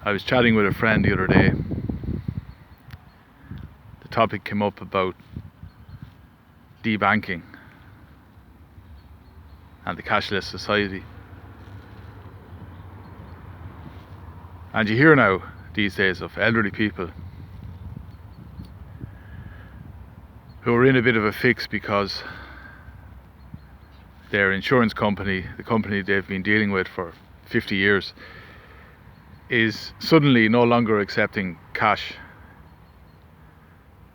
I was chatting with a friend the other day. The topic came up about debanking and the cashless society. And you hear now these days of elderly people who are in a bit of a fix because their insurance company, the company they've been dealing with for 50 years, is suddenly no longer accepting cash.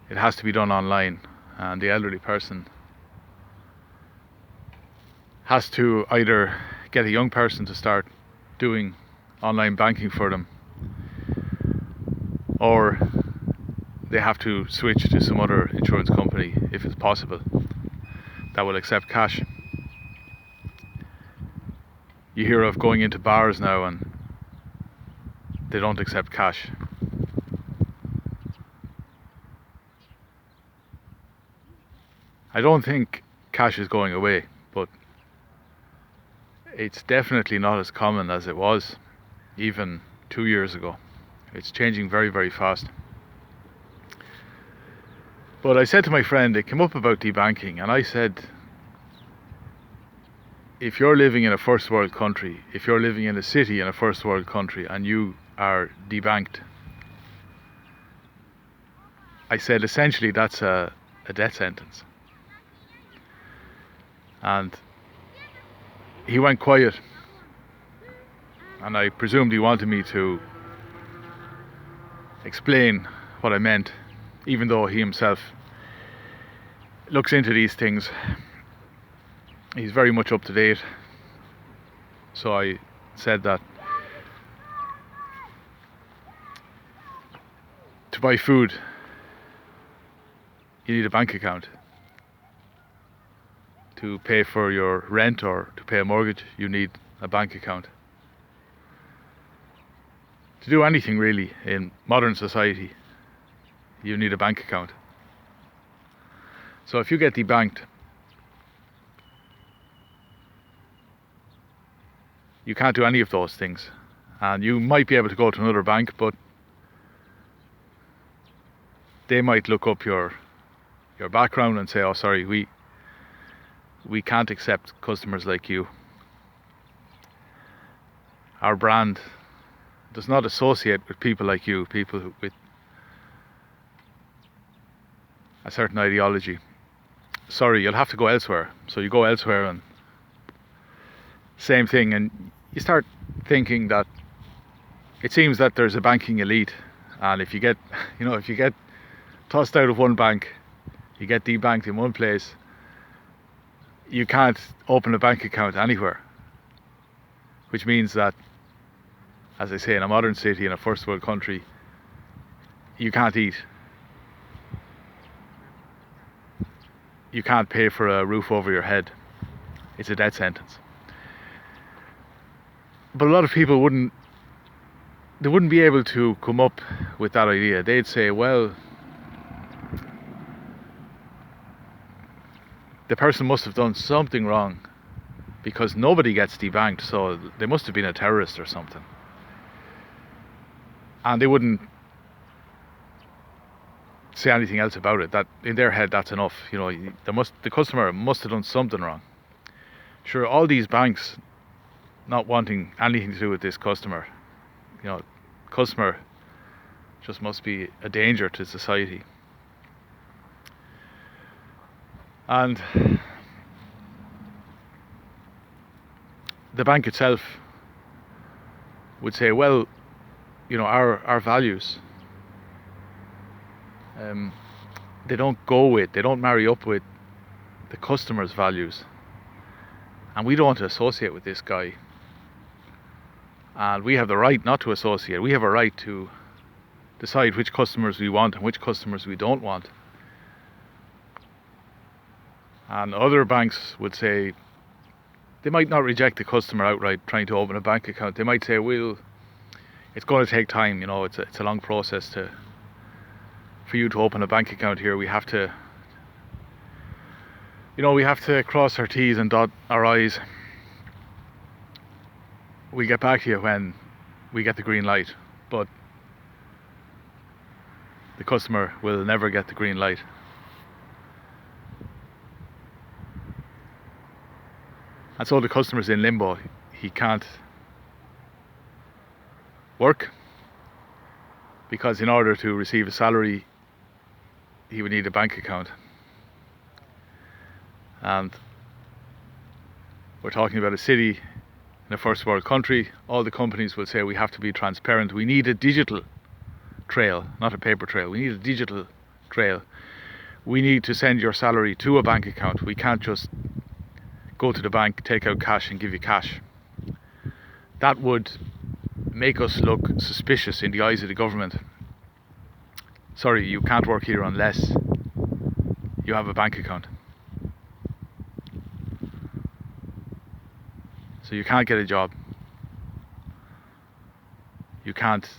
It has to be done online, and the elderly person has to either get a young person to start doing online banking for them, or they have to switch to some other insurance company, if it's possible, that will accept cash. You hear of going into bars now and they don't accept cash. I don't think cash is going away, but it's definitely not as common as it was even 2 years ago. It's changing very, very fast. But I said to my friend, it came up about debanking, and I said, if you're living in a first world country, if you're living in a city in a first world country and you are debanked, I said essentially that's a death sentence. And he went quiet, and I presumed he wanted me to explain what I meant, even though he himself looks into these things. He's very much up to date. So I said that to buy food you need a bank account. To pay for your rent or to pay a mortgage, you need a bank account. To do anything really in modern society, you need a bank account. So if you get debanked, you can't do any of those things. And you might be able to go to another bank, but they might look up your background and say, oh sorry, we can't accept customers like you. Our brand does not associate with people like you, people with a certain ideology. Sorry, you'll have to go elsewhere. So you go elsewhere and same thing, and you start thinking that it seems that there's a banking elite, and if you get tossed out of one bank, you get debanked in one place, you can't open a bank account anywhere, which means that, as I say, in a modern city, in a first world country, you can't eat. You can't pay for a roof over your head. It's a death sentence. But a lot of people wouldn't be able to come up with that idea. They'd say, well, the person must have done something wrong because nobody gets debanked, so they must have been a terrorist or something. And they wouldn't say anything else about it. That in their head, that's enough. The customer must have done something wrong. Sure, all these banks not wanting anything to do with this customer, customer just must be a danger to society. And the bank itself would say, well, our values, they don't marry up with the customer's values, and we don't want to associate with this guy, and we have the right not to associate. We have a right to decide which customers we want and which customers we don't want. And other banks would say, they might not reject the customer outright trying to open a bank account. They might say, it's going to take time, it's a long process for you to open a bank account here. We have to cross our T's and dot our I's. We'll get back to you when we get the green light. but the customer will never get the green light. And so the customer's in limbo. He can't work because in order to receive a salary he would need a bank account. And we're talking about a city in a first world country. All the companies will say we have to be transparent. We need a digital trail, not a paper trail. We need a digital trail. We need to send your salary to a bank account. We can't just go to the bank, take out cash and give you cash. That would make us look suspicious in the eyes of the government. Sorry, you can't work here unless you have a bank account. So you can't get a job. You can't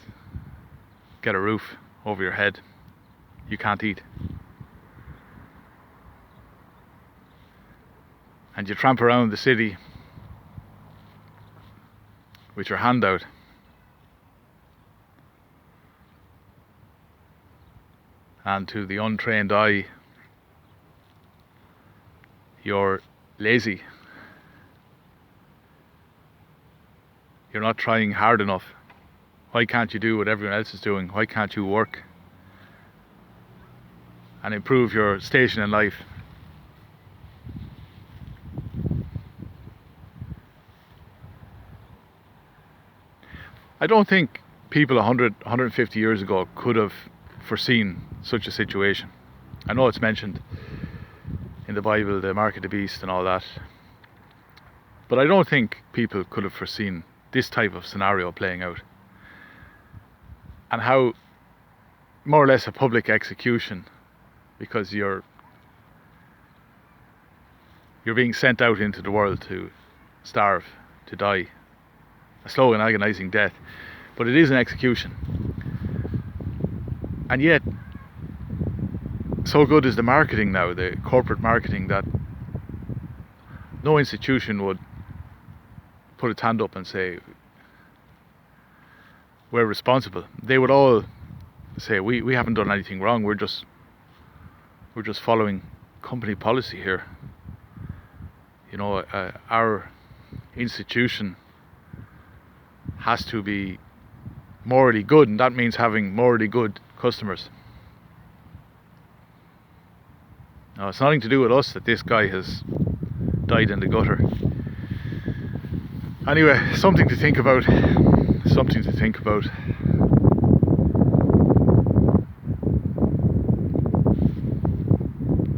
get a roof over your head. You can't eat. And you tramp around the city with your hand out. And to the untrained eye, you're lazy. You're not trying hard enough. Why can't you do what everyone else is doing? Why can't you work and improve your station in life? I don't think people 100, 150 years ago could have foreseen such a situation. I know it's mentioned in the Bible, the mark of the beast and all that, but I don't think people could have foreseen this type of scenario playing out, and how more or less a public execution, because you're being sent out into the world to starve, to die, a slow and agonizing death, but it is an execution. And yet, so good is the marketing now, the corporate marketing, that no institution would put its hand up and say we're responsible. They would all say we haven't done anything wrong, we're just following company policy here. You know, our institution has to be morally good, and that means having morally good customers. Now, it's nothing to do with us that this guy has died in the gutter. Anyway, something to think about.